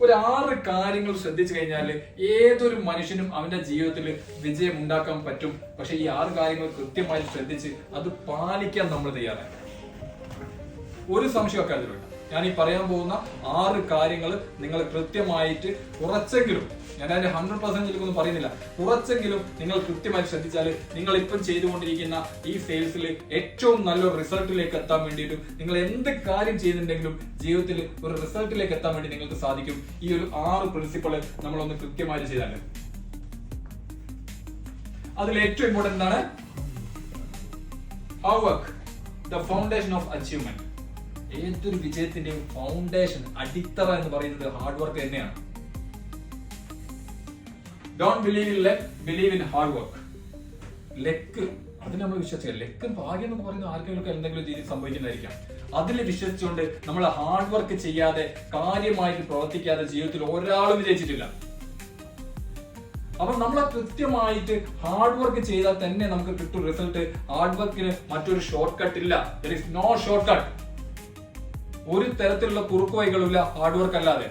ഒരു 6 കാര്യങ്ങൾ ശ്രദ്ധിച്ചു കഴിഞ്ഞാൽ ഏതൊരു മനുഷ്യനും അവന്റെ ജീവിതത്തിൽ വിജയം ഉണ്ടാക്കാൻ പറ്റും. പക്ഷെ ഈ 6 കാര്യങ്ങൾ കൃത്യമായി ശ്രദ്ധിച്ച് അത് പാലിക്കാൻ നമ്മൾ തയ്യാറാണ്. ഒരു സംശയമൊക്കെ അതിൽ വേണ്ട. ഞാൻ ഈ പറയാൻ പോകുന്ന 6 കാര്യങ്ങൾ നിങ്ങൾ കൃത്യമായിട്ട് കുറച്ചെങ്കിലും, ഞാൻ അതിന്റെ 100% ഒന്നും പറയുന്നില്ല, കുറച്ചെങ്കിലും നിങ്ങൾ കൃത്യമായി ശ്രദ്ധിച്ചാൽ നിങ്ങൾ ഇപ്പം ചെയ്തുകൊണ്ടിരിക്കുന്ന ഈ സെയിൽസിൽ ഏറ്റവും നല്ലൊരു റിസൾട്ടിലേക്ക് എത്താൻ വേണ്ടിയിട്ടും നിങ്ങൾ എന്ത് കാര്യം ചെയ്യുന്നുണ്ടെങ്കിലും ജീവിതത്തിൽ ഒരു റിസൾട്ടിലേക്ക് എത്താൻ വേണ്ടി നിങ്ങൾക്ക് സാധിക്കും. ഈ ഒരു 6 പ്രിൻസിപ്പിൾ നമ്മളൊന്ന് കൃത്യമായിട്ട് ചെയ്താൽ. അതിൽ ഏറ്റവും ഇമ്പോർട്ടന്റ് ആണ് hard work, the foundation of achievement. ഏതൊരു വിജയത്തിന്റെയും ഫൗണ്ടേഷൻ, അടിത്തറ എന്ന് പറയുന്നത് ഹാർഡ് വർക്ക് തന്നെയാണ്. Don't believe in luck, believe in hard work. Luck, അതിന് നമ്മൾ വിശ്വസിക്കുക. ലക്കും ഭാഗ്യം എന്ന് പറയുന്നത് ആർക്കെങ്കിലും എന്തെങ്കിലും രീതിയിൽ സംഭവിക്കുന്നതായിരിക്കാം. അതിൽ വിശ്വസിച്ചുകൊണ്ട് നമ്മൾ ഹാർഡ് വർക്ക് ചെയ്യാതെ, കാര്യമായിട്ട് പ്രവർത്തിക്കാതെ ജീവിതത്തിൽ ഒരാളും വിജയിച്ചിട്ടില്ല. അപ്പൊ നമ്മൾ കൃത്യമായിട്ട് ഹാർഡ് വർക്ക് ചെയ്താൽ തന്നെ നമുക്ക് കിട്ടും റിസൾട്ട്. ഹാർഡ് വർക്കിന് മറ്റൊരു ഷോർട്ട് കട്ട് ഇല്ല. There is no shortcut. ഒരു തരത്തിലുള്ള കുറുക്കു വഴികളില്ല ഹാർഡ് വർക്ക് അല്ലാതെ.